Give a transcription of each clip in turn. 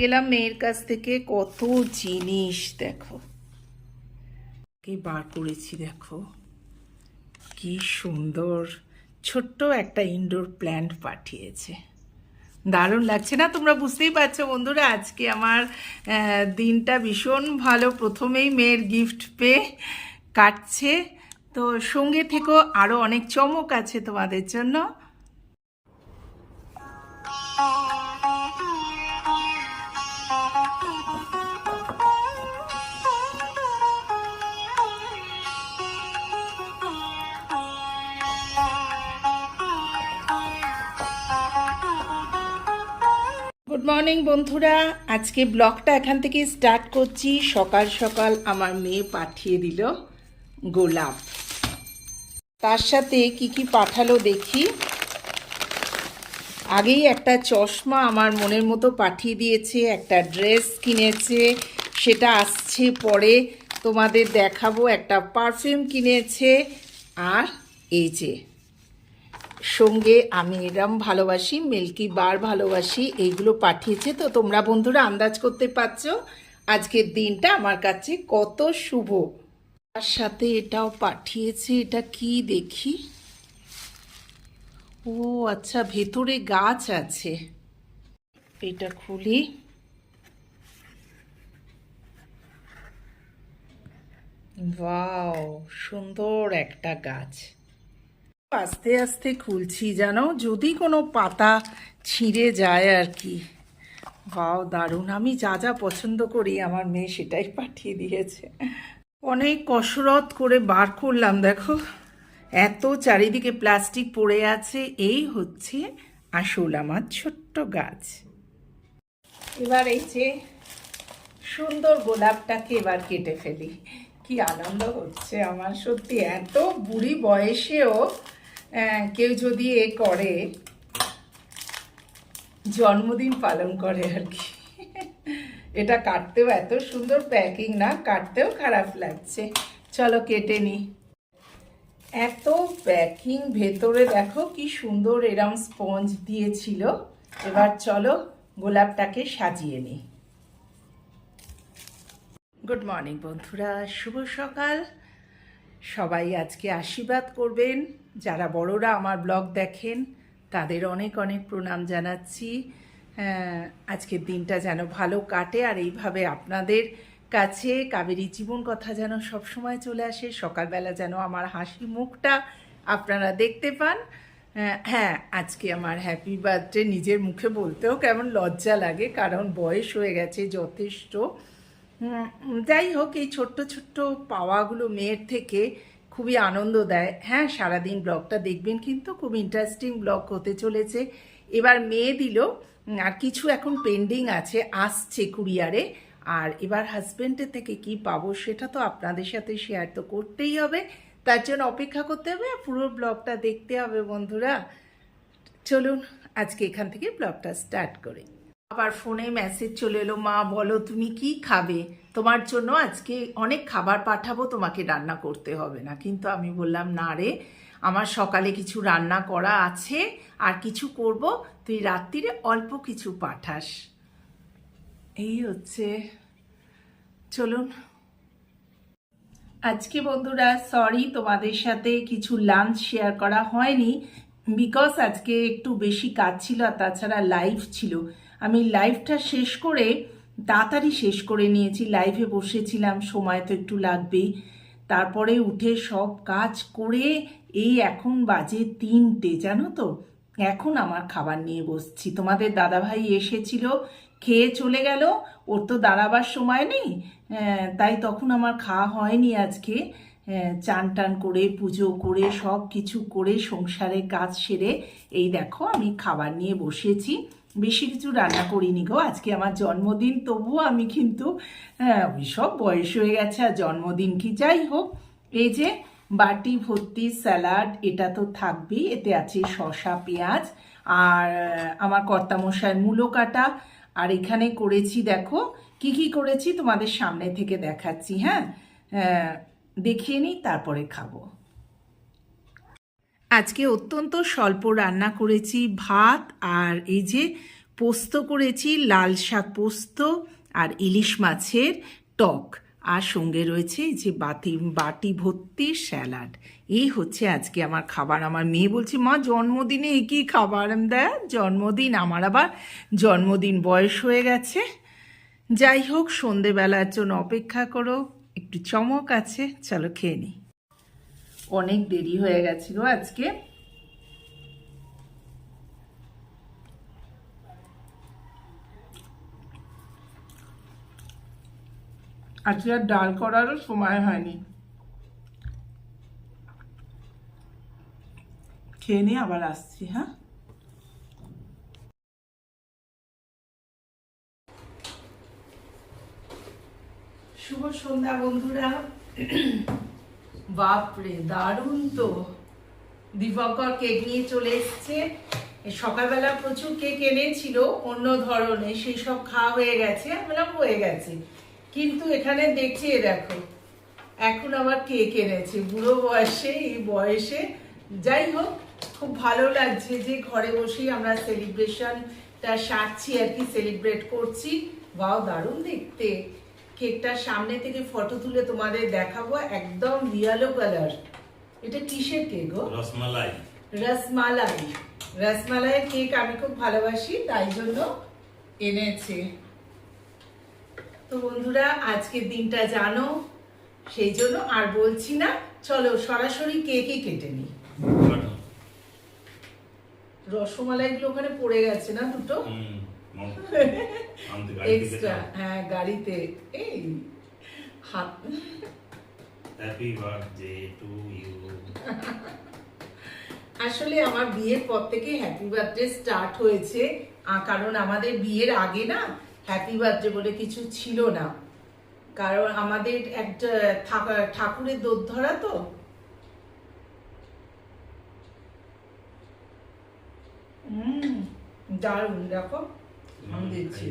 গেলাম মেয়ের কাছ থেকে কত জিনিস দেখো, কি বার করেছি দেখো, কি সুন্দর ছোট্ট একটা ইনডোর প্ল্যান্ট পাঠিয়েছে। দারুণ লাগছে না? তোমরা বুঝতেই পারছো বন্ধুরা, আজকে আমার দিনটা ভীষণ ভালো, প্রথমেই মেয়ের গিফট পেয়ে কাটছে। তো সঙ্গে থেকেও আরও অনেক চমক আছে তোমাদের জন্য। গুড মর্নিং বন্ধুরা, আজকে ব্লগটা এখান থেকে স্টার্ট করছি। সকাল সকাল আমার মেয়ে পাঠিয়ে দিল গোলাপ, তার সাথে কি কি পাঠালো দেখি। আগেই একটা চশমা আমার মনের মতো পাঠিয়ে দিয়েছে, একটা ড্রেস কিনেছে, সেটা আসছে পরে তোমাদের দেখাবো, একটা পারফিউম কিনেছে, আর এই যে সঙ্গে আমি এরম ভালোবাসি, মিল্কি বার ভালোবাসি, এইগুলো পাঠিয়েছে। তো তোমরা বন্ধুরা আন্দাজ করতে পারছো আজকের দিনটা আমার কাছে কত শুভ। তার সাথে এটাও পাঠিয়েছে, এটা কি দেখি, ও আচ্ছা ভেতরে গাছ আছে, এটা খুলি। ওয়াও, সুন্দর একটা গাছ। আস্তে আস্তে খুলছি, জানো যদি কোনো পাতা ছিঁড়ে যায় আর কি। বাও দারুণ, আমি যা যা পছন্দ করি আমার মেয়ে সেটাই পাঠিয়ে দিয়েছে। অনেক কসরত করে বার করলাম, দেখো এত চারিদিকে প্লাস্টিক পড়ে আছে। এই হচ্ছে আসল আমার ছোট্ট গাছ। এবার এই যে সুন্দর গোলাপটাকে এবার কেটে ফেলি। কি আনন্দ হচ্ছে আমার, সত্যি এত বুড়ি বয়সেও কেউ যদি এ করে, জন্মদিন পালন করে আর কি। এটা কাটতেও এত সুন্দর প্যাকিং, না কাটতেও খারাপ লাগছে। চলো কেটে নি। এত প্যাকিং, ভেতরে দেখো কি সুন্দর এরম স্পঞ্জ দিয়েছিল। এবার চলো গোলাপটাকে সাজিয়ে নিই। গুড মর্নিং বন্ধুরা, শুভ সকাল। সবাই আজকে আশীর্বাদ করবেন, যারা বড়রা আমার ব্লগ দেখেন তাদের অনেক অনেক প্রণাম জানাচ্ছি। আজকের দিনটা যেন ভালো কাটে, আর এইভাবে আপনাদের কাছে কাবেরী জীবন কথা যেন সবসময় চলে আসে। সকালবেলা যেন আমার হাসি মুখটা আপনারা দেখতে পান। হ্যাঁ, আজকে আমার হ্যাপি বার্থডে নিজের মুখে বলতেও কেমন লজ্জা লাগে, কারণ বয়স হয়ে গেছে যথেষ্ট। যাই হোক, এই ছোট্ট ছোট্ট পাওয়াগুলো মেয়ের থেকে খুবই আনন্দ দেয়। হ্যাঁ, সারাদিন ব্লগটা দেখবেন, কিন্তু খুব ইন্টারেস্টিং ব্লগ হতে চলেছে। এবার মেয়ে দিল, আর কিছু এখন পেন্ডিং আছে, আসছে কুরিয়ারে। আর এবার হাজব্যান্ডের থেকে কি পাবো সেটা তো আপনাদের সাথে শেয়ার তো করতেই হবে, তার জন্য অপেক্ষা করতে হবে, পুরো ব্লগটা দেখতে হবে বন্ধুরা। চলুন আজকে এখান থেকে ব্লগটা স্টার্ট করি। আবার ফোনে মেসেজ চলে এলো, মা বলো তুমি কি খাবে, তোমার জন্য আজকে অনেক খাবার পাঠাবো, তোমাকে রান্না করতে হবে না। কিন্তু আমি বললাম না রে, আমার সকালে কিছু রান্না করা আছে, আর কিছু করব, তুই রাত্রিরে অল্প কিছু পাঠাস। এই হচ্ছে, চলুন। আজকে বন্ধুরা সরি, তোমাদের সাথে কিছু লাঞ্চ শেয়ার করা হয়নি, বিকজ আজকে একটু বেশি কাজ ছিল, আর তাছাড়া লাইভ ছিল। আমি লাইভটা শেষ করে তাড়াতাড়ি শেষ করে নিয়েছি, লাইভে বসেছিলাম, সময় তো একটু লাগবেই। তারপরে উঠে সব কাজ করে এই এখন বাজে 3টে, জানো তো, এখন আমার খাবার নিয়ে বসছি। তোমাদের দাদাভাই এসেছিল, খেয়ে চলে গেল, ওর তো দাঁড়াবার সময় নেই, তাই তখন আমার খাওয়া হয়নি আজকে। চান টান করে পুজো করে সব কিছু করে সংসারে কাজ সেরে এই দেখো আমি খাবার নিয়ে বসেছি। বেশি কিছু রান্না করিনি গো, আজকে আমার জন্মদিন, তবুও আমি কিন্তু ওই সব বয়স হয়ে গেছে, আর জন্মদিন কি। যাই হোক, এই যে বাটি ভর্তি স্যালাড, এটা তো থাকবেই, এতে আছে শসা পেঁয়াজ, আর আমার কর্তামশায় মূলো কাটা। আর এখানে করেছি দেখো কি কি করেছি, তোমাদের সামনে থেকে দেখাচ্ছি। হ্যাঁ, দেখিয়ে নিই তারপরে খাবো। আজকে অত্যন্ত স্বল্প রান্না করেছি, ভাত আর এই যে পোস্ত করেছি, লাল শাক পোস্ত আর ইলিশ মাছের টক, আর সঙ্গে রয়েছে এই যে বাটি ভর্তি স্যালাড। এই হচ্ছে আজকে আমার খাবার। আমার মেয়ে বলছে, মা জন্মদিনে এই কী খাবার? দেয় জন্মদিন, আমার আবার জন্মদিন বয়স হয়ে গেছে। যাই হোক, সন্ধেবেলার জন্য অপেক্ষা করো, একটু চমক আছে, চলো খেয়ে নিই। অনেক দেরি হয়ে গেছিল আজকে। আজকে আর ডাল করারও সময় হয়নি। খেয়ে নিয়ে আবার আসছি। হ্যাঁ, শুভ সন্ধ্যা বন্ধুরা। বাপরে দারুণ তো! দিবাকর কেক নিয়ে চলে এসছে। সকালবেলা প্রচুর কেক এনেছিল অন্য ধরনের, সেই সব খাওয়া হয়ে গেছে। আমি বললাম হয়ে গেছে, কিন্তু এখানে দেখছি দেখো এখন আবার কেক এনেছে বুড়ো বয়সে, এই বয়সে। যাই হোক, খুব ভালো লাগছে যে ঘরে বসেই আমরা সেলিব্রেশনটা সারছি আর কি, সেলিব্রেট করছি। বাও, দারুণ দেখতে। কেকটার সামনে থেকে ফটো তুলে তোমাদের দেখাবো, একদম ইয়েলো কালার। এটা কিসের কেক গো? রসমালাই। রসমালাই, রসমালাইয়ের কেক আমি খুব ভালোবাসি, তাই জন্য এনেছে। তো বন্ধুরা, আজকের দিনটা জানো, সেই জন্য আর বলছি না, চলো সরাসরি কেকই কেটে নিই। রসমালাইগুলো ওখানে পড়ে গেছে না দুটো এক্সট্রা? হ্যাঁ, গাড়িতে। এই হাত। Happy birthday to you. আসলে আমার বিয়ের পর থেকে হ্যাপি বার্থডে স্টার্ট হয়েছে, কারণ আমাদের বিয়ের আগে না হ্যাপি বার্থডে বলে কিছু ছিল না, কারণ আমাদের একটা ঠাকুরের দোর ধরা তো। দারুণ, দেখো আমি দিচ্ছি।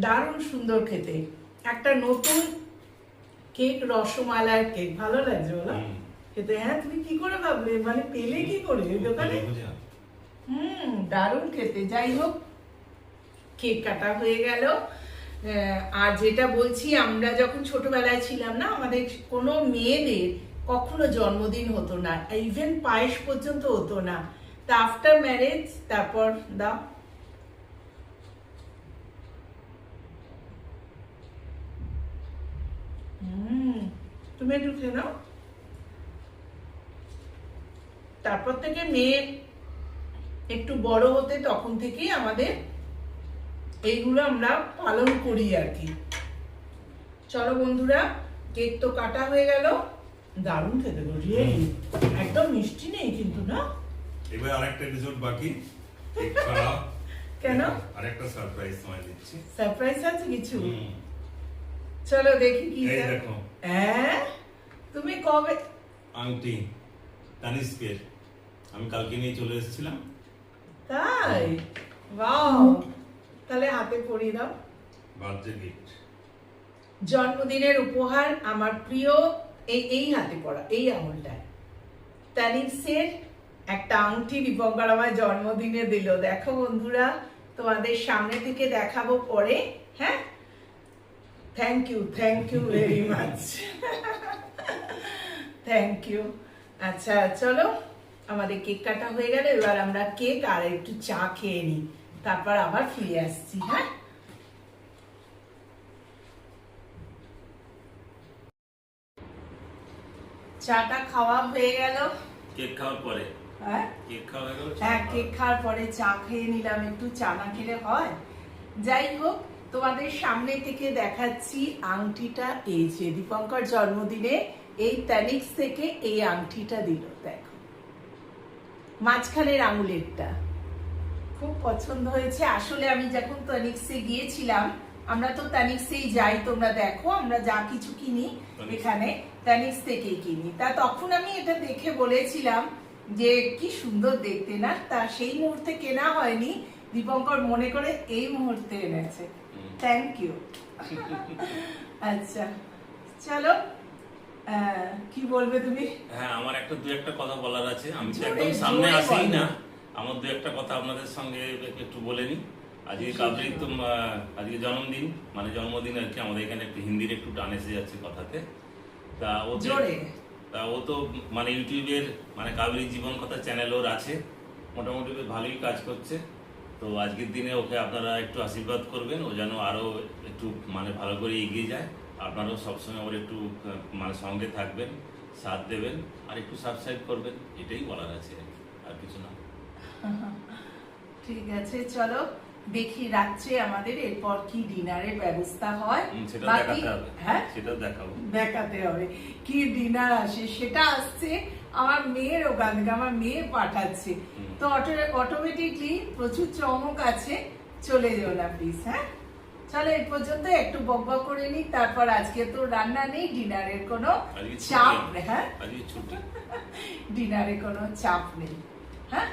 দারুণ সুন্দর খেতে, একটা নতুন কেক, রসমালাইয়ের কেক। ভালো লাগছে বলো খেতে? হ্যাঁ, তুমি কি করে ভাবলে, মানে পেলে কি করে দোকানে? দারুণ খেতে। যাই হোক, কেক কাটা হয়ে গেল। আর যেটা বলছি, আমরা যখন ছোটবেলায় ছিলাম না, আমাদের কোনো মেয়েদের কখনো জন্মদিন হতো না, ইভেন পায়েস পর্যন্ত হতো না। তা আফটার ম্যারেজ, তারপর দাও তুমি একটু খেয়ে নাও। তারপর থেকে মেয়ে একটু বড় হতে, তখন থেকেই আমাদের এইগুলো আমরা পালন করি আর কি। চলো বন্ধুরা, কেক তো কাটা হয়ে গেল। দারুণ খেতে বলি, একদম মিষ্টি নেই কিন্তু না। এবার আরেকটা এপিসোড বাকি। কেন? আরেকটা সারপ্রাইজ তোমায় দিচ্ছি। সারপ্রাইজ আছে কিছু? চলো দেখি কি। এই দেখো। হ্যাঁ, তুমি কবে? আংটি তানিস্কের, আমি কালকে নিয়ে চলে এসেছিলাম। তাই? ওয়াও, তাহলে হাতে পরিয়ে দাও। বার্থডে গিফট, জন্মদিনের উপহার, আমার প্রিয়। এই হাতে পরা, এই আঙুলটায় তানিস্কের একটা আংটি দীপঙ্কর আমার জন্মদিনে দিল। দেখো বন্ধুরা, তোমাদের সামনে থেকে দেখাবো পরে। হ্যাঁ, thank you very much, thank you. আচ্ছা চলো, আমাদের কেক কাটা হয়ে গেল, এবার আমরা কেক আর একটু চা খেয়ে নিই, তারপর আবার ফিরে আসছি। হ্যাঁ, চাটা খাওয়া হয়ে গেল। কেক খাওয়ার পরে? হ্যাঁ, কেক খাওয়া হয়ে গেল। হ্যাঁ, কেক খাওয়ার পরে চা খেয়ে নিলাম, একটু চা না খেলে হয়? যাই হোক, তোমাদের সামনে থেকে দেখাচ্ছি আংটিটা। এই যে দীপঙ্কর জন্মদিনে এই তানিক্স থেকে এই আংটিটা দিল, দেখো মাঝখানের আঙুলেরটা খুব পছন্দ হয়েছে। আসলে আমি যখন তানিক্সে গিয়েছিলাম, আমরা তো তানিক্সেই যাই, তোমরা দেখো আমরা যা কিছু কিনি এখানে তানিক্স থেকেই কিনি। তা তখন আমি এটা দেখে বলেছিলাম যে কি সুন্দর দেখতে না, তা সেই মুহূর্তে কেনা হয়নি, দীপঙ্কর মনে করে এই মুহূর্তে এনেছে। Thank you. আচ্ছা চলো, কি বলবে তুমি? হ্যাঁ, আমার দু একটা কথা বলার আছে। আমি তো জোরে, একদম সামনে জোরে আসেই বলো। না। আমার দু একটা কথা আপনাদের সঙ্গে একটু বলে নিই। আজকে জি, কাবরির জি। তো আজকে জন্মদিন, মানে জন্মদিন আর কি। আমাদের এখানে একটু হিন্দির একটু টান এসে যাচ্ছে কথাতে। তা ওতে জোরে। তা ও তো মানে ইউটিউবের মানে কাবেরী জীবন কথা চ্যানেল ওর আছে, মোটামুটি বেশ ভালোই কাজ করছে। তো আজকের দিনে ওকে আপনারা একটু আশীর্বাদ করবেন, ও যেন আরো একটু মানে ভালো করে এগিয়ে যায়। আপনারাও সবসময় ওর একটু মানে সঙ্গে থাকবেন, সাথ দেবেন, আর একটু সাবস্ক্রাইব করবেন, এটাই বলার আছে আর কিছু না। ঠিক আছে, চলো দেখি রাত্রে আমাদের এরপর কি ডিনারের ব্যবস্থা হয়। সেটা বাকি দেখাতে হবে, হ্যাঁ সেটাও দেখাবো। দেখাতে হবে কি ডিনার আসে, সেটা আসছে আমার মেয়ের ওখান থেকে, আমার মেয়ে পাঠাচ্ছে। তো অটোমেটিকলি প্রচুর চমক আছে, চলে যেও না প্লিজ। হ্যাঁ চলো এই পর্যন্ত একটু বকবক করে নিই, তারপর আজকে তো রান্না নেই, ডিনারের কোনো আজকে ছুটি চাপ আমার। নেই। হ্যাঁ আজকে ছুটি। ডিনারে কোনো চাপ নেই। হ্যাঁ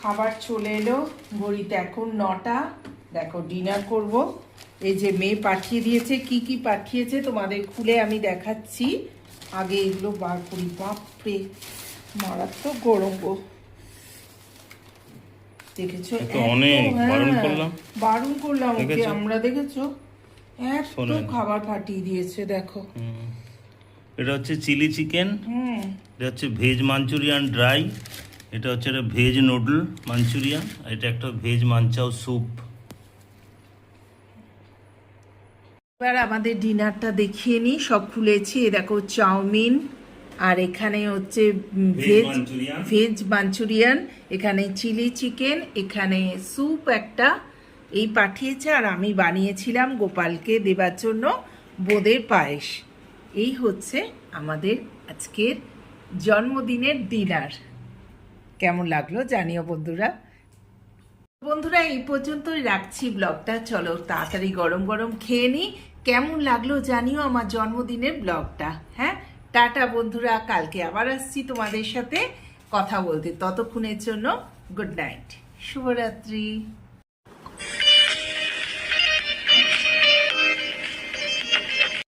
খাবার চলে এলো, ঘড়িতে এখন 9টা। দেখো ডিনার করব। এই যে মেয়ে পাঠিয়ে দিয়েছে, কি কি পাঠিয়েছে তোমাদের খুলে আমি দেখাচ্ছি। আগে এগুলো বার করি, বাপরে মারাত্মক গরম গো। দেখেছো এ তো অনেক বারণ করলাম। বারণ করলাম ওকে দেখেছো? আমরা, দেখেছো এত শোনেন। খাবার পাঠিয়ে দিয়েছে দেখো। এটা হচ্ছে চিলি চিকেন, এটা হচ্ছে ভেজ মাঞ্চুরিয়ান ড্রাই, এটা হচ্ছে ভেজ নুডল মাঞ্চুরিয়ান, এটা একটা ভেজ মাঞ্চাও স্যুপ। এবার আমাদের ডিনারটা দেখিয়ে নিই, সব খুলেছি। এ দেখো চাউমিন, আর এখানে হচ্ছে ভেজ মাঞ্চুরিয়ান। ভেজ মাঞ্চুরিয়ান, এখানে চিলি চিকেন, এখানে স্যুপ একটা এই পাঠিয়েছে। আর আমি বানিয়েছিলাম গোপালকে দেবার জন্য বোঁদের পায়েস। এই হচ্ছে আমাদের আজকের জন্মদিনের ডিনার। কেমন লাগলো জানিও বন্ধুরা। বন্ধুরা এই পর্যন্তই রাখছি ব্লগটা। চলো তাড়াতাড়ি গরম গরম খেয়ে নিই। কেমন লাগলো জানিও আমার জন্মদিনের ব্লগটা। হ্যাঁ টাটা বন্ধুরা, কালকে আবার আসছি তোমাদের সাথে কথা বলতে। ততক্ষণের জন্য গুড নাইট, শুভরাত্রি।